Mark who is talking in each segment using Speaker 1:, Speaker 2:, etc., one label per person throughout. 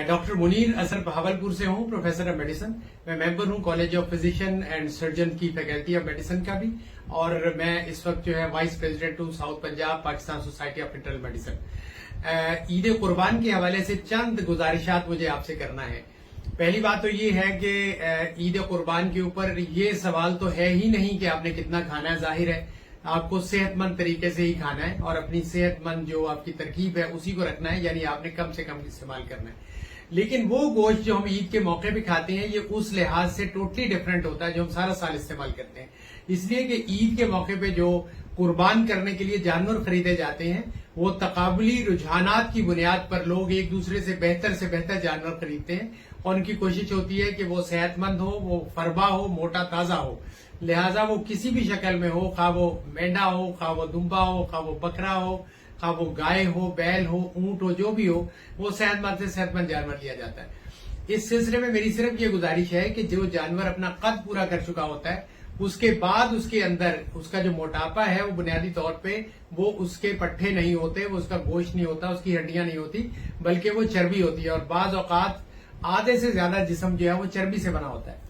Speaker 1: Doctor Munir असर भावलपुर से हूँ, प्रोफेसर ऑफ मेडिसिन। मैं मेंबर हूँ college of physician and surgeon की फैकल्टी ऑफ मेडिसिन का भी, और मैं इस वक्त जो है वाइस प्रेसिडेंट हूँ south Punjab Pakistan society of internal medicine. Eid कुर्बान के हवाले से चंद गुजारिशात मुझे आपसे करना है। पहली बात तो ये है कि ईद कुर्बान के ऊपर ये सवाल तो है ही नहीं कि आपने कितना खाना है। जाहिर है आपको सेहतमंद तरीके से ही खाना है और अपनी सेहतमंद जो आपकी तरकीब है उसी को रखना है, यानी आपने कम से कम इस्तेमाल करना है। लेकिन वो गोश्त जो हम ईद के मौके पे खाते हैं ये उस लिहाज से टोटली डिफरेंट होता है जो हम सारा साल इस्तेमाल करते हैं। इसलिए कि ईद के मौके पे जो कुर्बान करने के लिए जानवर खरीदे जाते हैं वो तकाबुली रुझानात की बुनियाद पर लोग एक दूसरे से बेहतर जानवर खरीदते हैं और उनकी कोशिश होती है कि वो सेहतमंद हो, वो फरबा हो, मोटा ताजा हो। लिहाजा वो किसी भी शक्ल में हो, खा वो मेंढा हो, खा वो दुम्बा हो, खा वो बकरा हो, खा वो गाय हो, बैल हो, ऊंट हो, जो भी हो, वो सेहतमंद से सेहतमंद जानवर लिया जाता है। इस सिलसिले में मेरी सिर्फ ये गुजारिश है कि जो जानवर अपना कद पूरा कर चुका होता है उसके बाद उसके अंदर उसका जो मोटापा है वो बुनियादी तौर पे वो उसके पट्ठे नहीं होते, वो उसका गोश्त नहीं होता, उसकी हड्डियां नहीं होती, बल्कि वो चर्बी होती है। और बाज औकात आधे से ज्यादा जिस्म जो है वो चर्बी से बना होता है।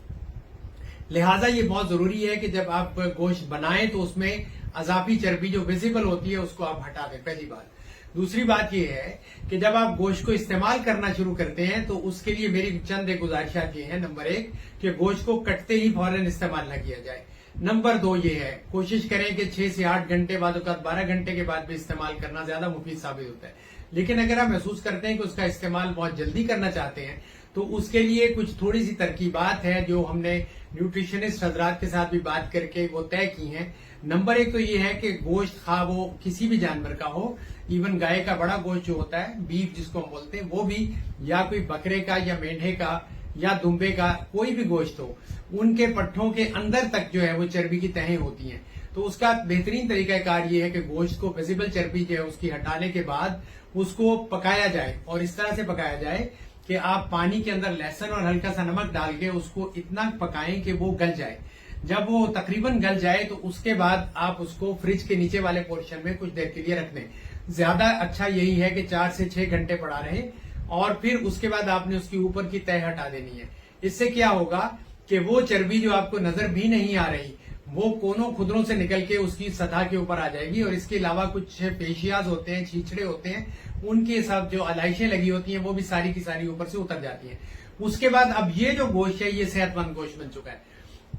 Speaker 1: लिहाजा ये बहुत जरूरी है कि जब आप गोश्त बनाएं तो उसमें अजाफी चर्बी जो विजिबल होती है उसको आप हटा दें, पहली बात। दूसरी बात यह है कि जब आप गोश्त को इस्तेमाल करना शुरू करते हैं तो उसके लिए मेरी चंद एक गुजारिशात ये है। नंबर 1 कि गोश्त को कटते ही फौरन इस्तेमाल न किया जाए। नंबर 2 ये है कोशिश करें कि 6 से 8 घंटे बाद 12 घंटे के बाद भी इस्तेमाल करना ज्यादा मुफीद साबित होता है। लेकिन अगर आप महसूस करते हैं कि उसका इस्तेमाल बहुत जल्दी करना चाहते हैं तो उसके लिए कुछ थोड़ी सी तरकीबात है जो हमने न्यूट्रिशनिस्ट हजरात के साथ भी बात करके वो तय की हैं। नंबर 1 तो ये है कि गोश्त खा वो किसी भी जानवर का हो, इवन गाय का बड़ा गोश्त जो होता है, बीफ जिसको हम बोलते हैं, वो भी, या कोई बकरे का या मेंढे का या दुम्बे का कोई भी गोश्त हो, उनके पट्ठों के अंदर तक जो है वो चर्बी की तहें होती हैं। तो उसका बेहतरीन तरीकाकार ये है कि गोश्त को विजिबल चर्बी जो है उसकी हटाने के बाद उसको पकाया जाए, और इस तरह से पकाया जाए कि आप पानी के अंदर लहसुन और हल्का सा नमक डाल के उसको इतना पकाएं कि वो गल जाए। जब वो तकरीबन गल जाए तो उसके बाद आप उसको फ्रिज के नीचे वाले पोर्शन में कुछ देर के लिए रख दें। ज्यादा अच्छा यही है कि 4 से 6 घंटे पड़ा रहे, और फिर उसके बाद आपने उसकी ऊपर की तह हटा देनी है। इससे क्या होगा कि वो चर्बी जो आपको नजर भी नहीं आ रही वो कोनों खुदरों से निकल के उसकी सतह के ऊपर आ जाएगी। और इसके अलावा कुछ पेशियाज होते हैं, छींचड़े होते हैं, उनके सब जो अलाइशें लगी होती हैं वो भी सारी की सारी ऊपर से उतर जाती हैं। उसके बाद अब ये जो गोश्त है ये सेहतमंद गोश्त बन चुका है।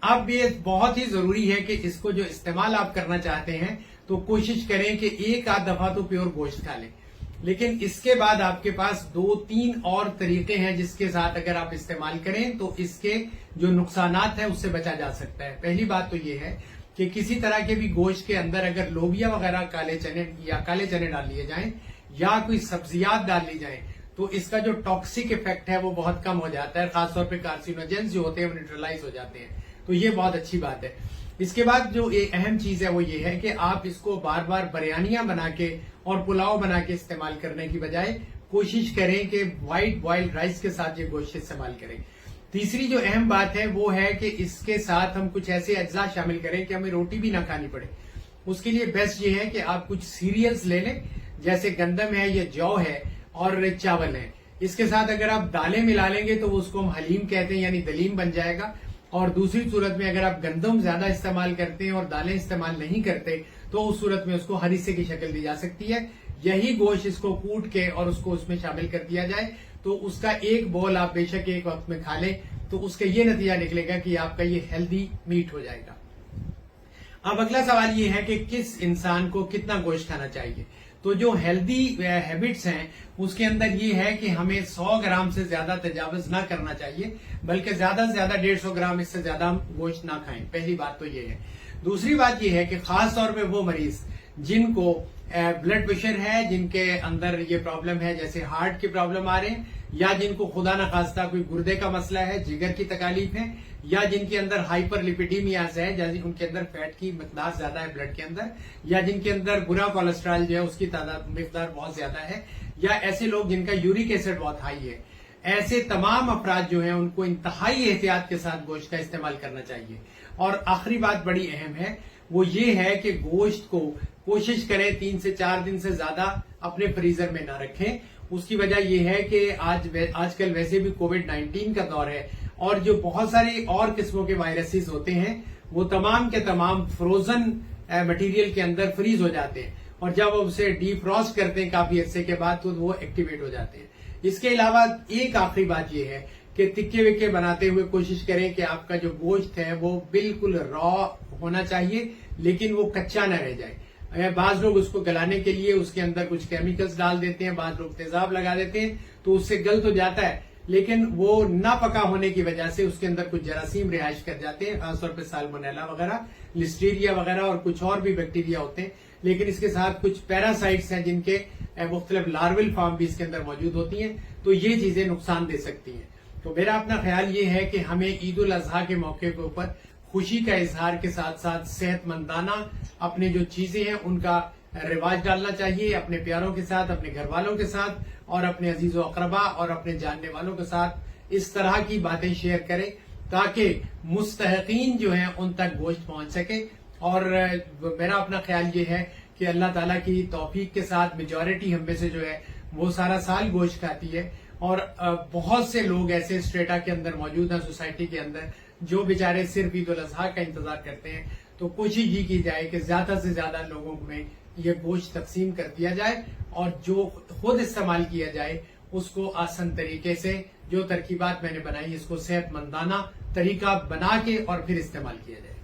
Speaker 1: अब ये बहुत ही जरूरी है कि इसको जो इस्तेमाल आप करना चाहते हैं तो कोशिश करें कि एक आध दफा तो प्योर गोश्त खा लें, लेकिन इसके बाद आपके पास 2-3 और तरीके हैं जिसके साथ अगर आप इस्तेमाल करें तो इसके जो नुकसानात है उससे बचा जा सकता है। पहली बात तो ये है कि किसी तरह के भी गोश्त के अंदर अगर लोबिया वगैरह काले चने डाल लिए जाएं या कोई सब्जियात डाल ली जाएं तो इसका जो टॉक्सिक इफेक्ट है वो बहुत कम हो जाता है। खासतौर पे कार्सिनोजेंस जो होते हैं वो न्यूट्रलाइज हो जाते हैं, तो ये बहुत अच्छी बात है। इसके बाद जो एक अहम चीज है वो ये है कि आप इसको बार बार बिरयानियां बना के और पुलाव बना के इस्तेमाल करने की बजाय कोशिश करें कि व्हाइट बॉइल्ड राइस के साथ ये गोश्त इस्तेमाल करें। तीसरी जो अहम बात है वो है कि इसके साथ हम कुछ ऐसे अज्जा शामिल करें कि हमें रोटी भी ना खानी पड़े। उसके लिए बेस्ट ये है कि आप कुछ सीरियल्स ले लें, जैसे गंदम है या जौ है और चावल है। इसके साथ अगर आप दालें मिला लेंगे तो उसको हम हलीम कहते हैं, यानी दलीम बन जाएगा। और दूसरी सूरत में अगर आप गंदम ज्यादा इस्तेमाल करते हैं और दालें इस्तेमाल नहीं करते तो उस सूरत में उसको हरीसे की शक्ल दी जा सकती है। यही गोश्त इसको कूट के और उसको उसमें शामिल कर दिया जाए तो उसका एक बोल आप बेशक एक वक्त में खा लें तो उसका ये नतीजा निकलेगा कि आपका ये हेल्दी मीट हो जाएगा। अब अगला सवाल ये है कि किस इंसान को कितना गोश्त खाना चाहिए। तो जो हेल्दी हैबिट्स हैं उसके अंदर ये है कि हमें 100 ग्राम से ज्यादा तजावज ना करना चाहिए, बल्कि ज्यादा से ज्यादा 150 ग्राम इससे ज्यादा हम गोश्त ना खाएं। पहली बात तो ये है। दूसरी बात ये है कि खास तौर पे वो मरीज जिनको ब्लड प्रेशर है, जिनके अंदर ये प्रॉब्लम है, जैसे हार्ट की प्रॉब्लम आ रहे हैं, या जिनको खुदा न खास्ता कोई गुर्दे का मसला है, जिगर की तकलीफ है, या जिनके अंदर हाइपरलिपिडीमियाज है, जैसे उनके अंदर फैट की मिकदार ज्यादा है ब्लड के अंदर, या जिनके अंदर बुरा कोलेस्ट्रॉल जो है उसकी मिकदार बहुत ज्यादा है, या ऐसे लोग जिनका यूरिक एसिड बहुत हाई है, ऐसे तमाम अफराद जो हैं उनको इंतहाई एहतियात के साथ गोश्त का इस्तेमाल करना चाहिए। और आखिरी बात बड़ी अहम है, वो ये है कि गोश्त को कोशिश करें 3 से 4 दिन से ज्यादा अपने फ्रीजर में ना रखें, اس کی وجہ یہ ہے کہ آج کل ویسے بھی کووڈ-19 کا دور ہے اور جو بہت ساری اور قسموں کے وائرسز ہوتے ہیں وہ تمام کے تمام فروزن مٹیریل کے اندر فریز ہو جاتے ہیں اور جب وہ اسے ڈی فروسٹ کرتے ہیں کافی عرصے کے بعد تو وہ ایکٹیویٹ ہو جاتے ہیں. اس کے علاوہ ایک آخری بات یہ ہے کہ تکے وکے بناتے ہوئے کوشش کریں کہ آپ کا جو گوشت ہے وہ بالکل را ہونا چاہیے لیکن وہ کچا نہ رہ جائے. بعض لوگ اس کو گلانے کے لیے اس کے اندر کچھ کیمیکلز ڈال دیتے ہیں, بعض لوگ تیزاب لگا دیتے ہیں تو اس سے گل تو جاتا ہے لیکن وہ نہ پکا ہونے کی وجہ سے اس کے اندر کچھ جراثیم رہائش کر جاتے ہیں, خاص طور پہ سالمونیلا وغیرہ, لسٹیریا وغیرہ اور کچھ اور بھی بیکٹیریا ہوتے ہیں. لیکن اس کے ساتھ کچھ پیراسائٹس ہیں جن کے مختلف لارول فارم بھی اس کے اندر موجود ہوتی ہیں تو یہ چیزیں نقصان دے سکتی ہیں. تو میرا اپنا خیال یہ ہے کہ ہمیں عید الاضحیٰ کے موقع کے اوپر خوشی کا اظہار کے ساتھ ساتھ صحت مندانہ اپنے جو چیزیں ہیں ان کا رواج ڈالنا چاہیے, اپنے پیاروں کے ساتھ, اپنے گھر والوں کے ساتھ اور اپنے عزیز و اقربا اور اپنے جاننے والوں کے ساتھ اس طرح کی باتیں شیئر کریں تاکہ مستحقین جو ہیں ان تک گوشت پہنچ سکے. اور میرا اپنا خیال یہ ہے کہ اللہ تعالیٰ کی توفیق کے ساتھ میجورٹی ہم میں سے جو ہے وہ سارا سال گوشت کھاتی ہے اور بہت سے لوگ ایسے اسٹریٹا کے اندر موجود ہیں سوسائٹی کے اندر جو بیچارے صرف عید الاضحیٰ کا انتظار کرتے ہیں. تو کوشش یہ کی جائے کہ زیادہ سے زیادہ لوگوں میں یہ گوشت تقسیم کر دیا جائے اور جو خود استعمال کیا جائے اس کو آسان طریقے سے جو ترکیبات میں نے بنائی اس کو صحت مندانہ طریقہ بنا کے اور پھر استعمال کیا جائے.